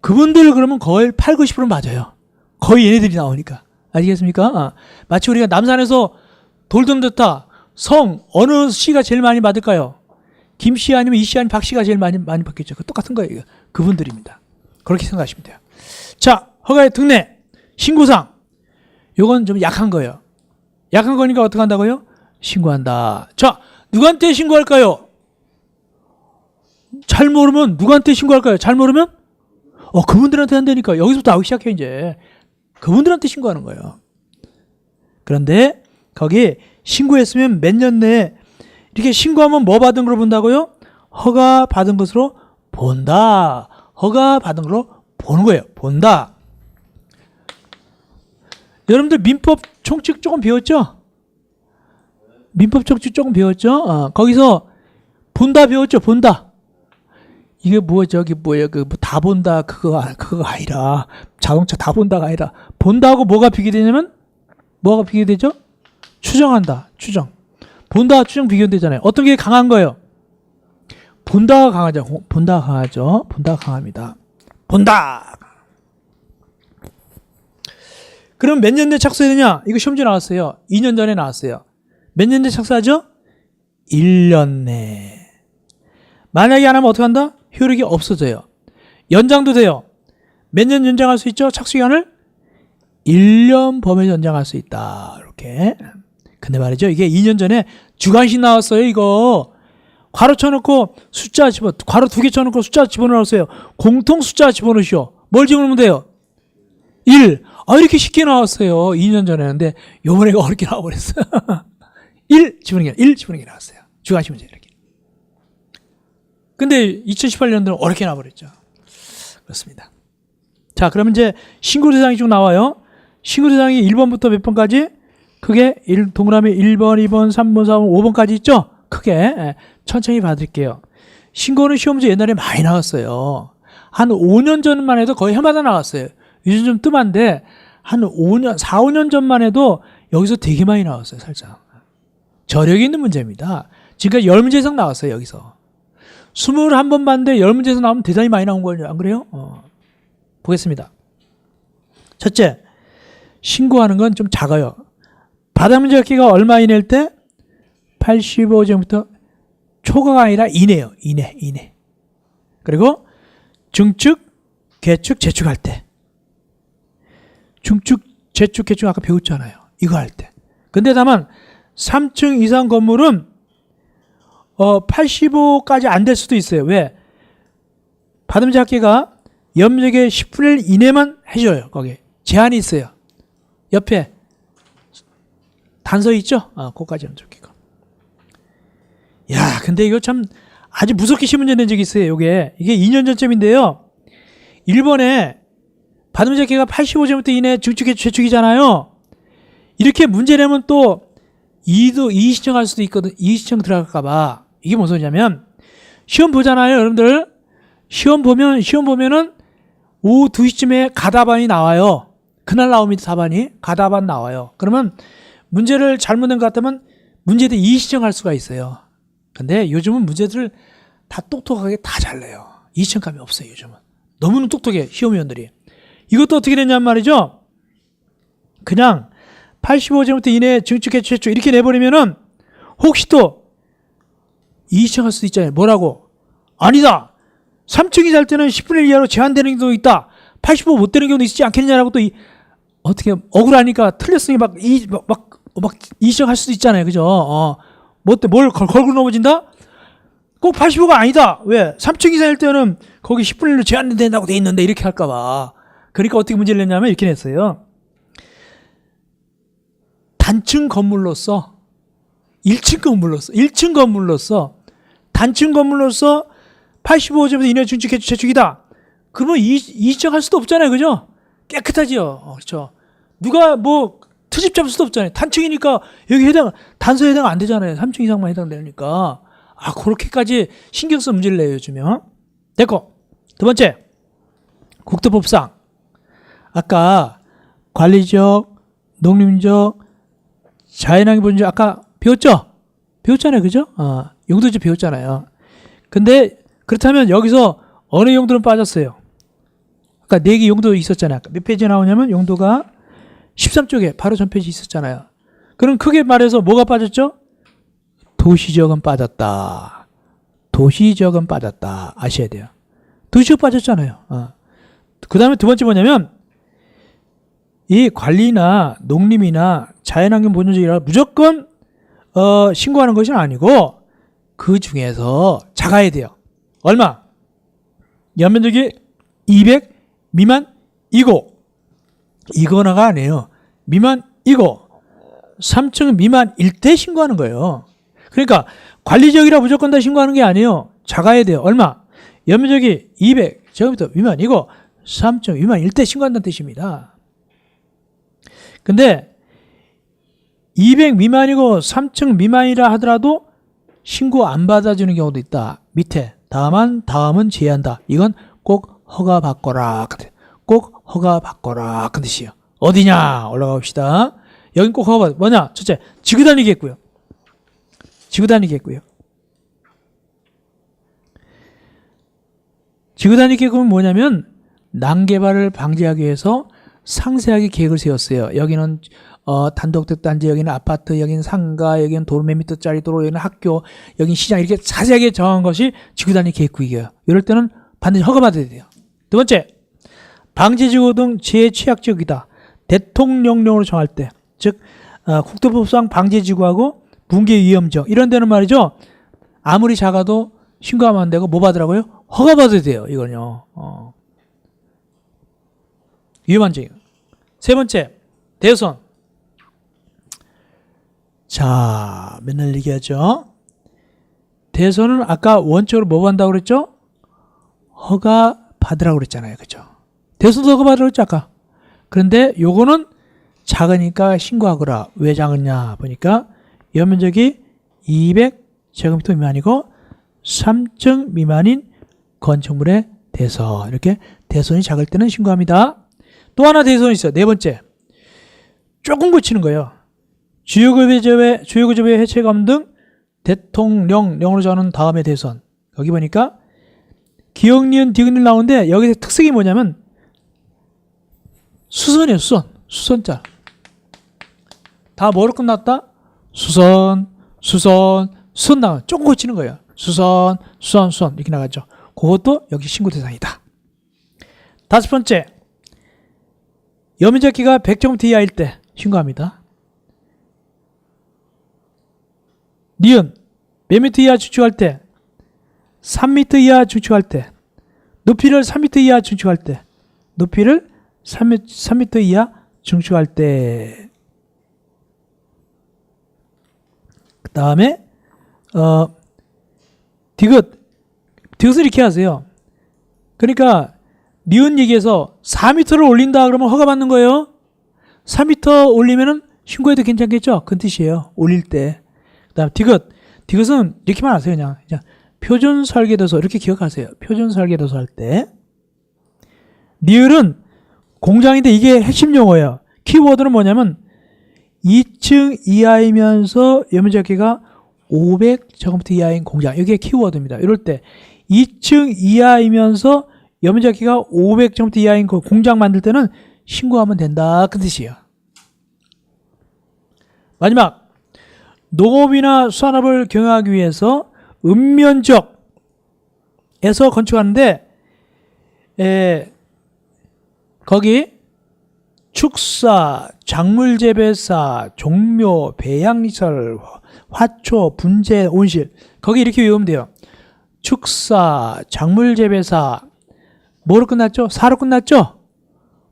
그분들 그러면 거의 8, 90% 맞아요. 거의 얘네들이 나오니까. 아시겠습니까? 마치 우리가 남산에서 돌던 듯다. 성 어느 씨가 제일 많이 받을까요? 김씨 아니면 이씨 아니면 박씨가 제일 많이 받겠죠. 똑같은 거예요. 그분들입니다. 그렇게 생각하시면 돼요. 자, 허가의 특례, 신고사항. 요건 좀 약한 거예요. 약한 거니까 어떻게 한다고요? 신고한다. 자, 누구한테 신고할까요? 잘 모르면 누구한테 신고할까요? 잘 모르면? 그분들한테 한다니까. 여기서부터 나오기 시작해 이제. 그분들한테 신고하는 거예요. 그런데 거기 신고했으면 몇 년 내에 이렇게 신고하면 뭐 받은 걸로 본다고요? 허가 받은 것으로 본다. 허가 받은 걸로 보는 거예요. 본다. 여러분들 민법 총칙 조금 배웠죠? 민법 총칙 조금 배웠죠? 거기서 본다 배웠죠? 본다. 이게 다 본다 그거 아니라 자동차 다 본다가 아니라 본다하고 뭐가 비교되냐면 뭐가 비교되죠? 추정한다. 추정. 본다 추정 비교되잖아요. 어떤 게 강한 거예요? 본다가 강하죠. 본다가 강하죠. 본다가 강합니다. 본다. 그럼 몇 년 내에 착수해야 되냐? 이거 시험지 나왔어요. 2년 전에 나왔어요. 몇 년 내에 착수하죠? 1년 내. 만약에 안 하면 어떻게 한다? 효력이 없어져요. 연장도 돼요. 몇 년 연장할 수 있죠? 착수기간을 1년 범위에서 연장할 수 있다. 이렇게. 근데 말이죠. 이게 2년 전에 주관식 나왔어요. 이거. 괄호 쳐놓고 숫자 괄호 2개 쳐놓고 숫자 집어넣었어요. 공통 숫자 집어넣으시오. 뭘 집어넣으면 돼요? 1. 이렇게 쉽게 나왔어요. 2년 전에 했는데 요번에가 어렵게 나와버렸어요. 1 집어넣는 게 나왔어요. 주관식 문제 이렇게. 근데 2018년도는 어렵게 나와버렸죠. 그렇습니다. 자, 그러면 이제 신고 대상이 쭉 나와요. 신고 대상이 1번부터 몇 번까지? 크게 동그라미 1번, 2번, 3번, 4번, 5번까지 있죠? 크게 천천히 봐드릴게요. 신고는 시험 문제 옛날에 많이 나왔어요. 한 5년 전만 해도 거의 해마다 나왔어요. 요즘 좀 뜸한데 한 5년, 4, 5년 전만 해도 여기서 되게 많이 나왔어요. 살짝. 저력이 있는 문제입니다. 지금까지 10문제 이상 나왔어요. 여기서. 21번 봤는데 10문제 이상 나오면 대단히 많이 나온 거예요. 안 그래요? 보겠습니다. 첫째, 신고하는 건 좀 작아요. 바닥 문제 갖기가 얼마 이내일 때? 85점부터 초과가 아니라 이내요. 이내. 그리고 중축, 계축, 재축할 때. 중축, 재축, 계축 아까 배웠잖아요. 이거 할 때. 근데 다만 3층 이상 건물은 85까지 안 될 수도 있어요. 왜? 바닥 문제 갖기가 염색의 10분의 1 이내만 해줘요. 거기 제한이 있어요. 옆에 단서 있죠? 그거까지는 좋겠고. 야, 근데 이거 참 아주 무섭게 시험 문제 낸 적이 있어요. 이게 2년 전쯤인데요. 1번에 바닥 문제 갖기가 85점부터 이내 중축, 재축이잖아요. 이렇게 문제 내면 또 2 신청할 수도 있거든. 2 신청 들어갈까봐. 이게 무슨 소리냐면 시험 보잖아요. 여러분들 시험 보면은 오후 2시쯤에 가다반이 나와요. 그날 나옵니다. 4반이 가다반 나와요. 그러면 문제를 잘못 낸 것 같으면 문제도 2 신청할 수가 있어요. 근데 요즘은 문제들을 다 똑똑하게 다 잘 내요. 2 신청감이 없어요. 요즘은 너무나 똑똑해. 시험위원들이. 이것도 어떻게 됐냔 말이죠. 그냥 85점부터 이내 중축, 재축 이렇게 내버리면은 혹시 또 2 신청할 수도 있잖아요. 뭐라고? 아니다. 3층이 살 때는 10분의 1 이하로 제한되는 경우도 있다. 85 못 되는 경우도 있지 않겠느냐라고 또 어떻게 억울하니까 틀렸으니 막 2 신청할 수도 있잖아요. 그죠? 뭘 걸고 넘어진다? 꼭 85가 아니다. 왜? 3층 이상일 때는 거기 10분의 1로 제한된다고 돼 있는데 이렇게 할까봐. 그러니까 어떻게 문제를 냈냐면 이렇게 냈어요. 단층 건물로서 1층 건물로서 단층 건물로서 85점에서 이내 중축, 계축, 재축이다. 그러면 2 신청할 수도 없잖아요. 그죠? 깨끗하지요. 그렇죠. 누가 뭐 트집 잡을 수도 없잖아요. 단층이니까 여기 단서에 해당 안 되잖아요. 3층 이상만 해당되니까. 그렇게까지 신경 써서 문제를 내요. 요즘은. 됐고. 두 번째. 국토법상. 아까 관리적, 농림적, 자연환경 보존적 아까 배웠잖아요. 그죠? 용도지 배웠잖아요. 근데 그렇다면 여기서 어느 용도는 빠졌어요? 아까 4개 용도 있었잖아요. 아까 몇 페이지에 나오냐면 용도가 13쪽에 바로 전 페이지 있었잖아요. 그럼 크게 말해서 뭐가 빠졌죠? 도시지역은 빠졌다. 아셔야 돼요. 도시지역 빠졌잖아요. 그 다음에 두 번째 뭐냐면 이 관리나 농림이나 자연환경 보존지역이라 무조건 신고하는 것은 아니고 그 중에서 작아야 돼요. 얼마? 연면적이 200 미만이고 이거나가 아니에요. 미만이고 3층 미만일 때 신고하는 거예요. 그러니까 관리지역이라 무조건 다 신고하는 게 아니에요. 작아야 돼요. 얼마? 연면적이 200 제곱미터 미만이고 3층 미만일 때 신고한다는 뜻입니다. 근데 200 미만이고 3층 미만이라 하더라도 신고 안 받아주는 경우도 있다. 밑에 다음은 제한다. 이건 꼭 허가받거라. 꼭 허가받거라. 그 뜻이에요. 어디냐? 올라가 봅시다. 여긴 꼭 허가받. 뭐냐? 첫째, 지구단위겠고요. 지구단위계획은 뭐냐면 난개발을 방지하기 위해서 상세하게 계획을 세웠어요. 여기는 단독택단지, 여기는 아파트, 여기는 상가, 여기는 도로 몇 미터짜리 도로, 여기는 학교, 여기는 시장 이렇게 자세하게 정한 것이 지구단위 계획구역이에요. 이럴 때는 반드시 허가받아야 돼요. 두 번째, 방제지구 등 제취약지역이다. 대통령령으로 정할 때, 즉 국토법상 방제지구하고 붕괴 위험지역 이런 데는 말이죠. 아무리 작아도 신고하면 안 되고 뭐 받으라고요? 허가 받아야 돼요. 이건요. 위험한 쟁의. 세 번째, 대선. 자, 맨날 얘기하죠. 대선은 아까 원칙으로 뭐 받는다고 그랬죠? 허가 받으라고 그랬잖아요. 그죠? 대선도 허가 받으라고 그랬죠, 아까. 그런데 요거는 작으니까 신고하거라. 왜 작으냐 보니까 연면적이 200제곱미터 미만이고 3층 미만인 건축물의 대선. 이렇게 대선이 작을 때는 신고합니다. 또 하나 대선이 있어요. 네 번째. 조금 고치는 거예요. 주요급여의 해체감 등 대통령령으로 정하는 다음에 대선. 여기 보니까 기역, 니은, 디귿 나오는데 여기서 특색이 뭐냐면 수선이에요. 수선자. 다 뭐로 끝났다? 수선 나와. 조금 고치는 거예요. 수선 이렇게 나가죠. 그것도 여기 신고 대상이다. 다섯 번째, 여민적 키가 100제곱미터 이하일 때 신고합니다. 니은 몇 미터 이하 축축할 때, 3미터 이하 축축할 때, 높이를 3미터 이하 축축할 때, 높이를 3미터 이하 중축할 때. 그 다음에 디귿을 이렇게 하세요. 그러니까 니은 얘기해서 4m를 올린다 그러면 허가 받는 거예요. 4m 올리면은 신고해도 괜찮겠죠? 그 뜻이에요. 올릴 때. 그 다음 디귿은 이렇게만 하세요. 그냥 표준 설계도서 이렇게 기억하세요. 표준 설계도서 할 때. 니을은 공장인데 이게 핵심 용어예요. 키워드는 뭐냐면 2층 이하이면서 연면적기가 500제곱미터 이하인 공장. 이게 키워드입니다. 이럴 때 2층 이하이면서 연면적기가 500제곱미터 이하인 그 공장 만들 때는 신고하면 된다. 그 뜻이에요. 마지막, 농업이나 수산업을 경영하기 위해서 읍면적에서 건축하는데 거기 축사, 작물재배사, 종묘, 배양시설, 화초, 분재, 온실. 거기 이렇게 외우면 돼요. 축사, 작물재배사, 뭐로 끝났죠? 4로 끝났죠?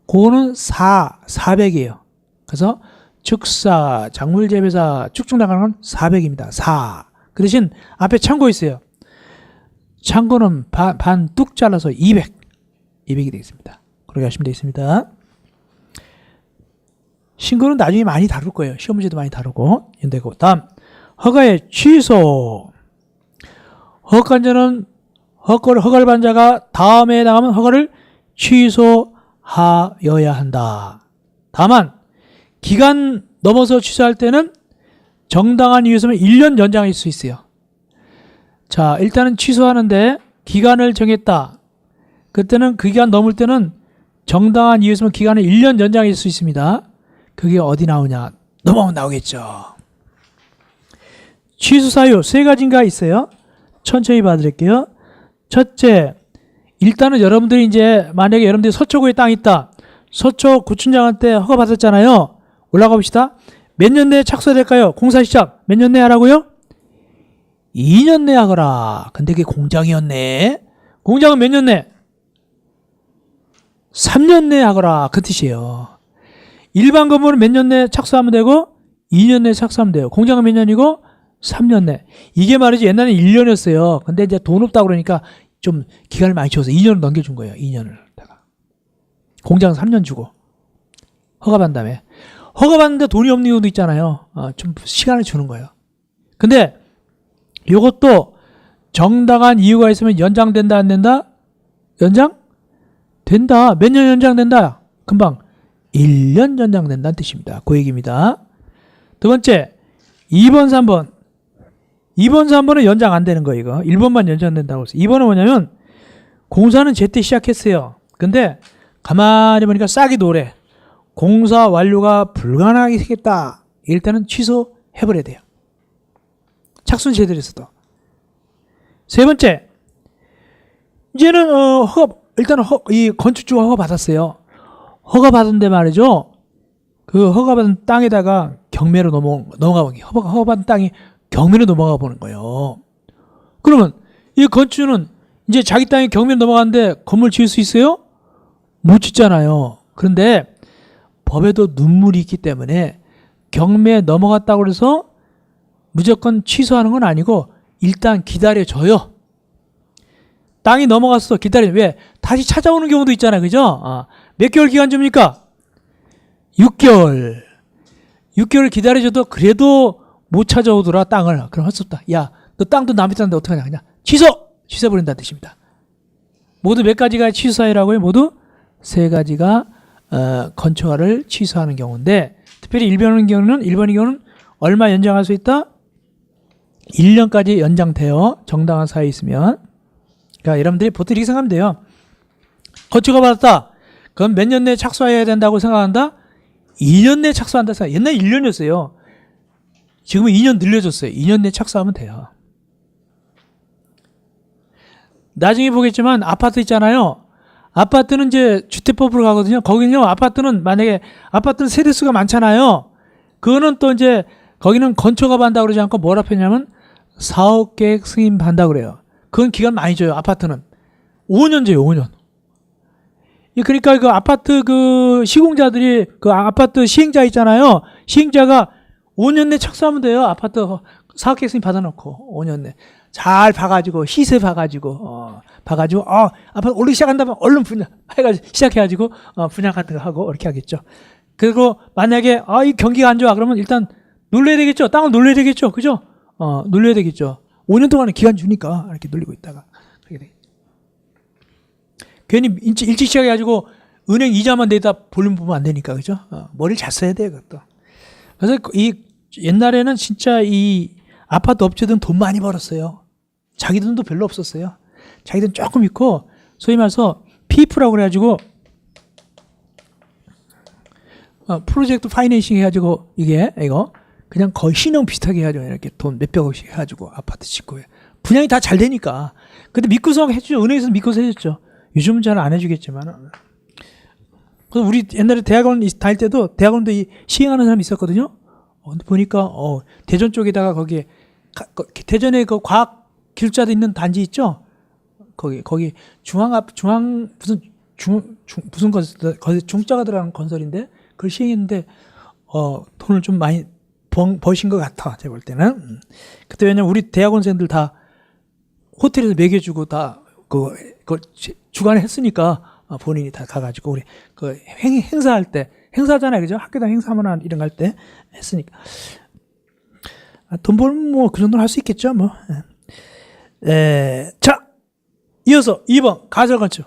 그거는 400이에요. 그래서 축사, 작물재배사, 쭉쭉 나가는 건 400입니다. 4. 그 대신 앞에 창고 있어요. 창고는 반 뚝 잘라서 200. 200이 되겠습니다. 그렇게 하시면 되겠습니다. 신고는 나중에 많이 다룰 거예요. 시험 문제도 많이 다루고. 다음, 허가의 취소. 허가자는 허가를 받은 자가 다음에 나가면 허가를 취소하여야 한다. 다만 기간 넘어서 취소할 때는 정당한 이유에서는 1년 연장할 수 있어요. 자, 일단은 취소하는데 기간을 정했다. 그때는 그 기간 넘을 때는 정당한 이유에서는 기간을 1년 연장할 수 있습니다. 그게 어디 나오냐? 넘어가면 나오겠죠. 취소 사유 세 가지인가 있어요. 천천히 봐드릴게요. 첫째, 일단은 여러분들이 이제 만약에 여러분들이 서초구에 땅이 있다. 서초 구춘장 때 허가 받았잖아요. 올라가 봅시다. 몇 년 내에 착수될까요? 공사 시작 몇 년 내에 하라고요? 2년 내에 하거라. 근데 그게 공장이었네. 공장은 몇 년 내? 3년 내에 하거라. 그 뜻이에요. 일반 건물은 몇 년 내에 착수하면 되고 2년 내에 착수하면 돼요. 공장은 몇 년이고 3년 내. 이게 말이지 옛날에 1년이었어요. 근데 이제 돈 없다고 그러니까 좀 기간을 많이 줘서 2년을 넘겨준 거예요. 2년을. 공장은 3년 주고 허가 받은 다음에. 허가 받는데 돈이 없는 경우도 있잖아요. 좀 시간을 주는 거예요. 근데 이것도 정당한 이유가 있으면 연장된다 안 된다? 연장? 된다. 몇 년 연장된다? 금방 1년 연장된다는 뜻입니다. 그 얘기입니다. 두 번째, 2번, 3번. 2번, 3번은 연장 안 되는 거예요. 이거 1번만 연장된다고 했어요. 2번은 뭐냐면 공사는 제때 시작했어요. 근데 가만히 보니까 싹이 노래. 공사 완료가 불가능하게 생겼다. 이럴 때는 취소해버려야 돼요. 착수는 제대로 했어도. 세 번째, 이제는 일단 이 건축주가 허가 받았어요. 허가 받은데 말이죠. 그 허가 받은 땅에다가 경매로 넘어가 보기. 허가 받은 땅이 경매로 넘어가 보는 거예요. 그러면 이 건축주는 이제 자기 땅에 경면 넘어가는데 건물 지을 수 있어요? 못 짓잖아요. 그런데 법에도 눈물이 있기 때문에 경매에 넘어갔다고 해서 무조건 취소하는 건 아니고 일단 기다려줘요. 땅이 넘어갔어. 기다려. 왜? 다시 찾아오는 경우도 있잖아요. 그죠? 몇 개월 기간 줍니까? 6개월. 6개월 기다려줘도 그래도 못 찾아오더라, 땅을. 그럼 할 수 없다. 야, 너 땅도 남의 땅인데 어떡하냐. 그냥 취소! 취소해버린다는 뜻입니다. 모두 몇 가지가 취소사유라고요? 모두 세 가지가 건축허가를 취소하는 경우인데, 특별히 1번의 경우는 얼마 연장할 수 있다? 1년까지 연장돼요. 정당한 사유 있으면. 그러니까 여러분들이 보통 이렇게 생각하면 돼요. 건축허가 받았다. 그럼 몇 년 내에 착수해야 된다고 생각한다? 2년 내에 착수한다 생각. 옛날에 1년이었어요. 지금은 2년 늘려줬어요. 2년 내에 착수하면 돼요. 나중에 보겠지만 아파트 있잖아요. 아파트는 이제 주택법으로 가거든요. 거기는요, 만약에 아파트는 세대수가 많잖아요. 그거는 또 이제 거기는 건축허가 받는다고 그러지 않고 뭐라 표현하냐면 사업계획 승인 받는다고 그래요. 그건 기간 많이 줘요. 아파트는 5년 줘요. 5년. 그러니까 그 아파트 그 시공자들이 그 아파트 시행자 있잖아요. 시행자가 5년 내 착수하면 돼요. 아파트 사업계획 승인 받아놓고 5년 내 잘 봐가지고 시세 봐가지고 아파트 올리기 시작한다면 얼른 분양해가지고 시작해가지고 분양 같은 거 하고 이렇게 하겠죠. 그리고 만약에 이 경기가 안 좋아 그러면 일단 놀려야 되겠죠. 땅을 놀려야 되겠죠. 그죠? 놀려야 되겠죠. 5년 동안은 기간 주니까 이렇게 놀리고 있다가 그렇게 되겠죠. 괜히 일찍 시작해가지고 은행 이자만 내다 볼륨 보면 안 되니까 그죠? 머리를 잘 써야 돼요. 그것도. 그래서 이 옛날에는 진짜 이 아파트 업체들은 돈 많이 벌었어요. 자기 돈도 별로 없었어요. 자기 돈 조금 있고 소위 말해서 PF라고 그래가지고 프로젝트 파이낸싱 해가지고 이거 그냥 거의 신용 비슷하게 해가지고 이렇게 돈 몇백억씩 해가지고 아파트 짓고 분양이 다 잘 되니까. 근데 믿고서 해주죠. 은행에서 믿고서 해줬죠. 요즘은 잘 안 해주겠지만. 그래서 우리 옛날에 대학원 다닐 때도 대학원도 시행하는 사람이 있었거든요. 근데 보니까 대전 쪽에다가 거기에 대전에 그 과학 기술자도 있는 단지 있죠. 거기 중앙 무슨 건설 거기 중자가 들어가는 건설인데 그걸 시행했는데 돈을 좀 많이 버신 것 같아. 제가 볼 때는. 그때 왜냐면 우리 대학원생들 다 호텔에서 먹여주고 다 그걸 주관을 했으니까 본인이 다 가가지고 우리 그 행사할 때 행사잖아요, 그죠? 학교당 행사하거나 이런 거 할 때 했으니까 돈 벌면 뭐 그 정도는 할 수 있겠죠, 뭐. 자, 이어서 2번 가설건축.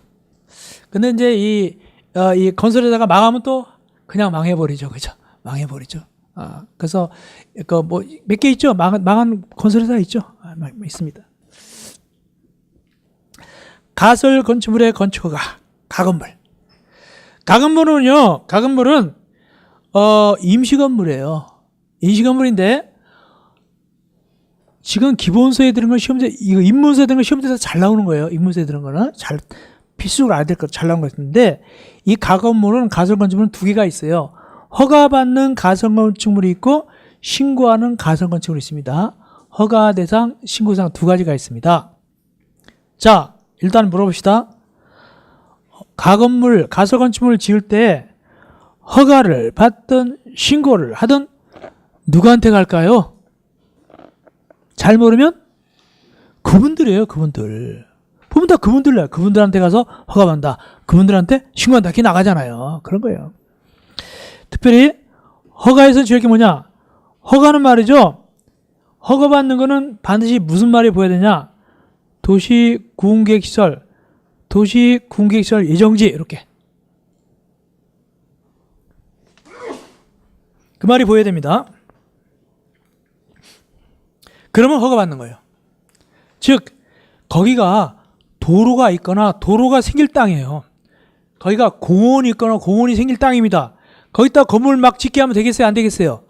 근데 이제 이 건설에다가 망하면 또 그냥 망해버리죠, 그죠? 망해버리죠. 그래서 그 뭐 몇 개 있죠, 망한 건설회사 있죠, 있습니다. 가설 건축물의 건축허가 가건물. 가건물은 임시건물이에요. 임시건물인데 지금 기본서에 들은 건 시험제, 이거 입문서에 들은 건 시험지에서 잘 나오는 거예요. 입문서에 들은 거는 잘 필수적으로 알아야 될 거 잘 나온 거 같은데 이 가건물은 가설 건축물은 두 개가 있어요. 허가받는 가설 건축물이 있고 신고하는 가설 건축물이 있습니다. 허가 대상, 신고 대상 두 가지가 있습니다. 자, 일단 물어봅시다. 가건물, 가설 건축물을 지을 때 허가를 받든 신고를 하든 누구한테 갈까요? 잘 모르면 그분들이에요. 그분들. 보면 다 그분들이에요. 그분들한테 가서 허가받는다. 그분들한테 신고한다. 이렇게 나가잖아요. 그런 거예요. 특별히 허가에서 지을 게 뭐냐? 허가는 말이죠. 허가받는 거는 반드시 무슨 말이 보여야 되냐? 도시공계시설 예정지 이렇게 그 말이 보여야 됩니다. 그러면 허가받는 거예요. 즉 거기가 도로가 있거나 도로가 생길 땅이에요. 거기가 공원이 있거나 공원이 생길 땅입니다. 거기다 건물 막 짓게 하면 되겠어요? 안 되겠어요?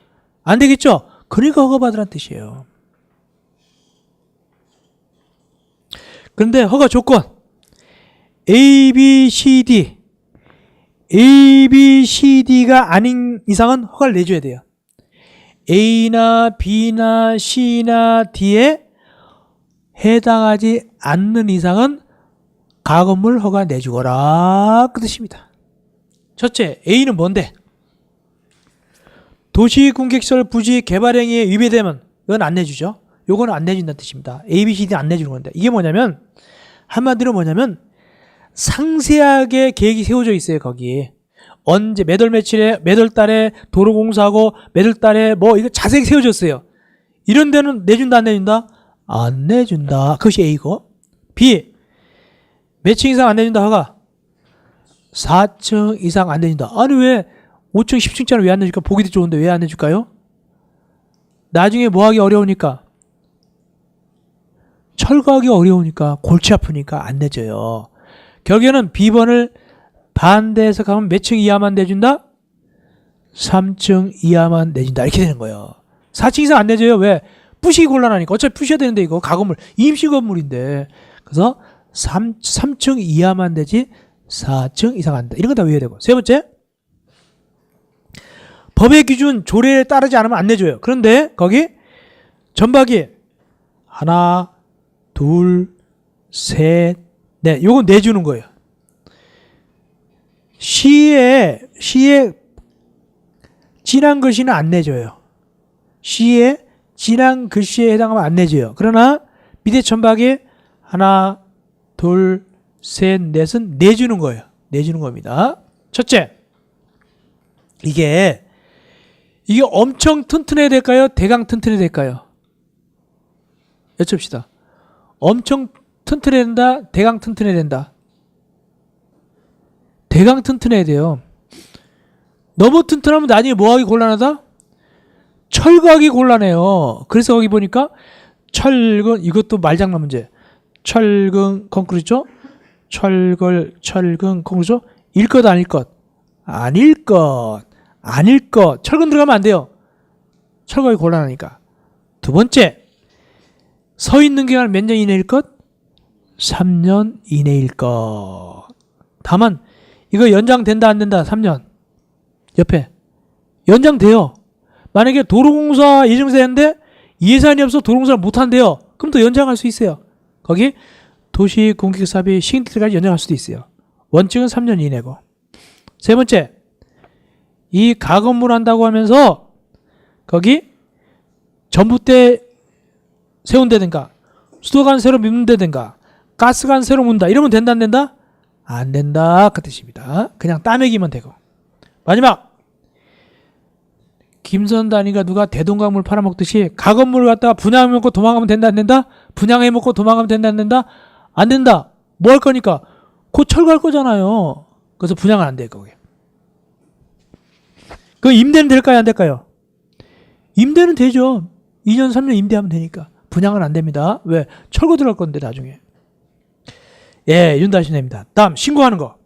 안 되겠죠? 그러니까 허가받으라는 뜻이에요. 그런데 허가 조건 A, B, C, D가 아닌 이상은 허가를 내줘야 돼요. A나 B나 C나 D에 해당하지 않는 이상은 가건물 허가 내주거라 그 뜻입니다. 첫째, A는 뭔데? 도시공객시설 부지 개발행위에 위배되면 이건 안 내주죠. 요거는 안 내준다는 뜻입니다. A, B, C, D 안 내주는 건데 이게 뭐냐면 한마디로 뭐냐면 상세하게 계획이 세워져 있어요. 거기에 언제 몇 월 며칠에 몇 월 달에 도로 공사하고 몇 월 달에 뭐 이거 자세히 세워졌어요. 이런 데는 내준다 안 내준다? 안 내준다. 그것이 A고. B, 몇 층 이상 안 내준다 허가? 4층 이상 안 내준다. 아니 왜 5층 10층짜리 왜 안 내줄까? 보기도 좋은데 왜 안 내줄까요? 나중에 뭐 하기 어려우니까, 철거하기 어려우니까, 골치 아프니까 안 내줘요. 결국에는 B번을 반대해서 가면 몇 층 이하만 내준다? 3층 이하만 내준다. 이렇게 되는 거예요. 4층 이상 안 내줘요. 왜? 부시기 곤란하니까. 어차피 부셔야 되는데 이거 가건물, 임시 건물인데. 그래서 3층 이하만 되지 4층 이상 안 된다. 이런 거 다 외워야 되고. 세 번째, 법의 기준 조례에 따르지 않으면 안 내줘요. 그런데 거기 전박이 하나, 둘, 셋, 넷. 요건 내주는 거예요. 시에 진한 글씨는 안 내줘요. 시에 진한 글씨에 해당하면 안 내줘요. 그러나 밑에 전박이 하나, 둘, 셋, 넷은 내주는 거예요. 내주는 겁니다. 첫째, 이게 엄청 튼튼해야 될까요? 대강 튼튼해야 될까요? 여쭙시다. 엄청 튼튼해야 된다? 대강 튼튼해야 된다? 대강 튼튼해야 돼요. 너무 튼튼하면 나중에 뭐하기 곤란하다? 철거하기 곤란해요. 그래서 거기 보니까 철근, 이것도 말장난 문제. 철근 콘크리트죠? 철근 콘크리트죠? 일 것 아닐 것? 아닐 것. 아닐 것. 철근 들어가면 안 돼요. 철거하기 곤란하니까. 두 번째, 서 있는 기간 몇 년 이내일 것? 3년 이내일 것. 다만 이거 연장된다 안 된다? 3년. 옆에 연장돼요. 만약에 도로공사 예정세 했는데 예산이 없어 도로공사를 못한대요. 그럼 또 연장할 수 있어요. 거기 도시공객사업이 시행될 때까지 연장할 수도 있어요. 원칙은 3년 이내고. 세 번째, 이 가건물 한다고 하면서 거기 전봇대 세운다든가 수도관 새로 밉는다든가 가스관 새로 문다 이러면 된다 안 된다? 안 된다 그 뜻입니다. 그냥 따매기만 되고. 마지막, 김선 단위가 누가 대동강물 팔아먹듯이 가건물을 갖다가 분양해먹고 도망가면 된다 안 된다? 분양해먹고 도망가면 된다 안 된다? 안 된다. 뭐 할 거니까? 곧 철거할 거잖아요. 그래서 분양은 안 돼 거기. 그 임대는 될까요 안 될까요? 임대는 되죠. 2년 3년 임대하면 되니까. 분양은 안 됩니다. 왜? 철거 들어갈 건데 나중에. 예, 윤다신입니다. 다음 신고하는 거.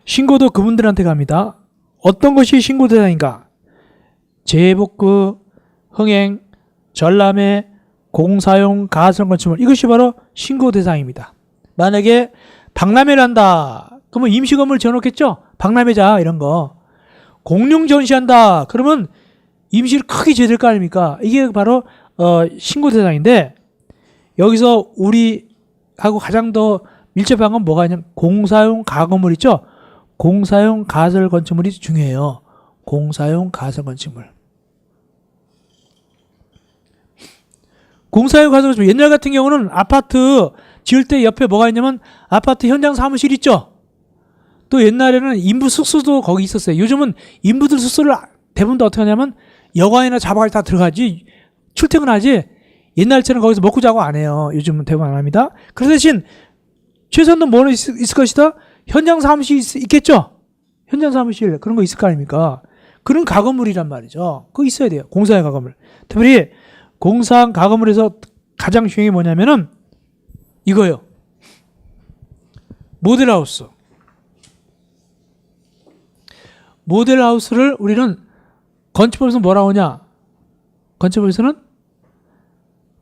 신고도 그분들한테 갑니다. 어떤 것이 신고 대상인가? 재복구, 흥행, 전람회, 공사용, 가설 건축물, 이것이 바로 신고 대상입니다. 만약에 박람회를 한다 그러면 임시건물 지어놓겠죠? 박람회자 이런 거. 공룡 전시한다 그러면 임시를 크게 지어야 될 거 아닙니까? 이게 바로 신고 대상인데, 여기서 우리하고 가장 더 밀접한 건 뭐가 있냐면 공사용 가건물 있죠? 공사용 가설 건축물이 중요해요. 공사용 가설 건축물. 공사용 가설 건축물. 옛날 같은 경우는 아파트 지을 때 옆에 뭐가 있냐면 아파트 현장 사무실 있죠? 또 옛날에는 인부 숙소도 거기 있었어요. 요즘은 인부들 숙소를 대부분 다 어떻게 하냐면 여관이나 자박을 다 들어가지 출퇴근하지 옛날처럼 거기서 먹고 자고 안 해요. 요즘은 대부분 안 합니다. 그 대신 최소한도 뭐는 있을 것이다? 현장 사무실 있겠죠? 현장 사무실 그런 거 있을 거 아닙니까? 그런 가건물이란 말이죠. 그거 있어야 돼요. 공사용 가건물. 특별히 공사용 가건물에서 가장 중요한 게 뭐냐면은 이거요. 모델하우스. 모델하우스를 우리는 건축법에서 뭐라고 하냐? 건축법에서는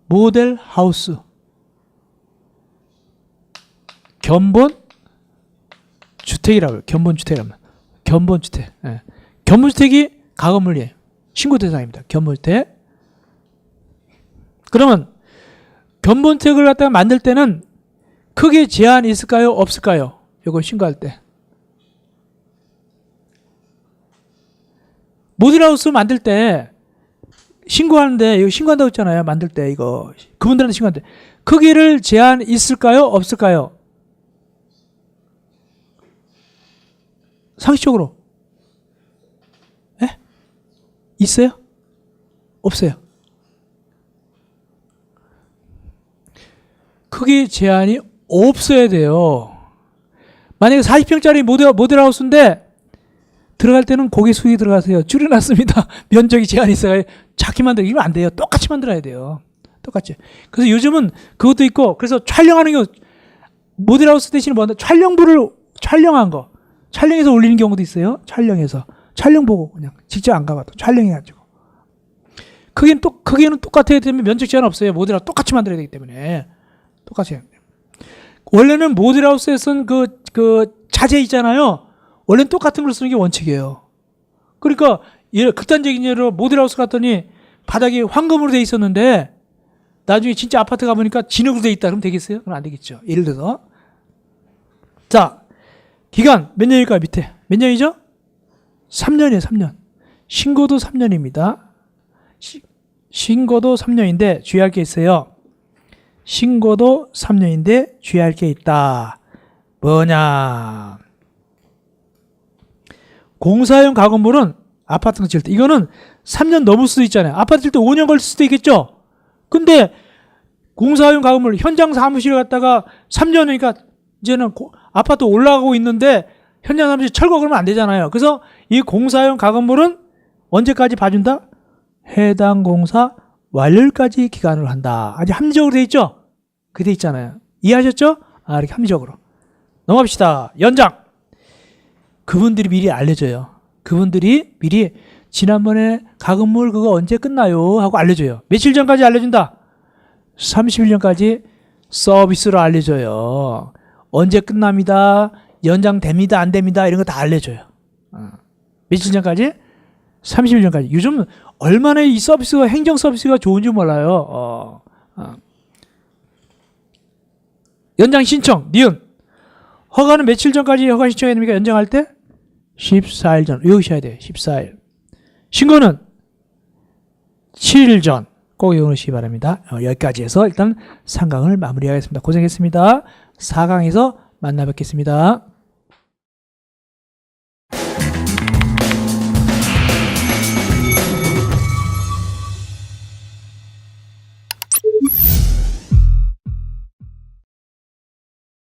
모델하우스. 견본 주택이라고 해요. 견본주택이라면. 견본주택. 예. 견본주택이 가건물이에요. 신고 대상입니다. 견본주택. 그러면 견본책을 갖다가 만들 때는 크기 제한이 있을까요? 없을까요? 이거 신고할 때. 모듈하우스 만들 때 신고하는데, 이거 신고한다고 했잖아요. 만들 때 이거 그분들한테 신고하는데 크기를 제한 있을까요? 없을까요? 상식적으로 있어요? 없어요? 크기 제한이 없어야 돼요. 만약에 40평짜리 모델하우스인데 들어갈 때는 고개 숙이 들어가세요. 줄여놨습니다. 면적이 제한이 있어요. 작게 만들기면 안 돼요. 똑같이 만들어야 돼요. 똑같이. 그래서 요즘은 그것도 있고, 그래서 촬영하는 경우 모델하우스 대신에 뭐한다? 촬영부를 촬영한 거 촬영해서 올리는 경우도 있어요. 촬영 보고 그냥 직접 안 가봐도 촬영해가지고. 크기는 똑같아야 되면 면적 제한 없어요. 모델하우스 똑같이 만들어야 되기 때문에. 똑같이 해야 돼요. 원래는 모델하우스에 쓴 그 자재 있잖아요. 원래는 똑같은 걸 쓰는 게 원칙이에요. 그러니까 극단적인 예로 모델하우스 갔더니 바닥이 황금으로 돼 있었는데 나중에 진짜 아파트 가보니까 진흙으로 돼 있다. 그러면 되겠어요? 그럼 안 되겠죠. 예를 들어서. 자, 기간 몇 년일까요? 밑에. 몇 년이죠? 3년이에요. 3년. 신고도 3년입니다. 신고도 3년인데 주의할 게 있어요. 신고도 3년인데 주의할 게 있다. 뭐냐? 공사용 가건물은 아파트 지을 때 이거는 3년 넘을 수도 있잖아요. 아파트 지을 때 5년 걸릴 수도 있겠죠. 근데 공사용 가건물 현장 사무실을 갖다가 3년이니까 이제는 아파트 올라가고 있는데 현장 사무실 철거 그러면 안 되잖아요. 그래서 이 공사용 가건물은 언제까지 봐준다? 해당 공사 완료까지 기간을 한다. 아주 합리적으로 돼 있죠? 그게 돼 있잖아요. 이해하셨죠? 이렇게 합리적으로. 넘어갑시다. 연장. 그분들이 미리 알려줘요. 그분들이 미리 지난번에 가건물 그거 언제 끝나요? 하고 알려줘요. 며칠 전까지 알려준다. 31년까지 서비스로 알려줘요. 언제 끝납니다. 연장됩니다. 안 됩니다. 이런 거 다 알려줘요. 며칠 전까지? 31년까지. 요즘 얼마나 이 서비스가 행정 서비스가 좋은지 몰라요. 연장 신청, 니은. 허가는 며칠 전까지 허가 신청해야 됩니까? 연장할 때? 14일 전. 외우셔야 돼요. 14일. 신고는 7일 전. 꼭 외우시기 바랍니다. 여기까지 해서 일단 3강을 마무리하겠습니다. 고생했습니다. 4강에서 만나 뵙겠습니다.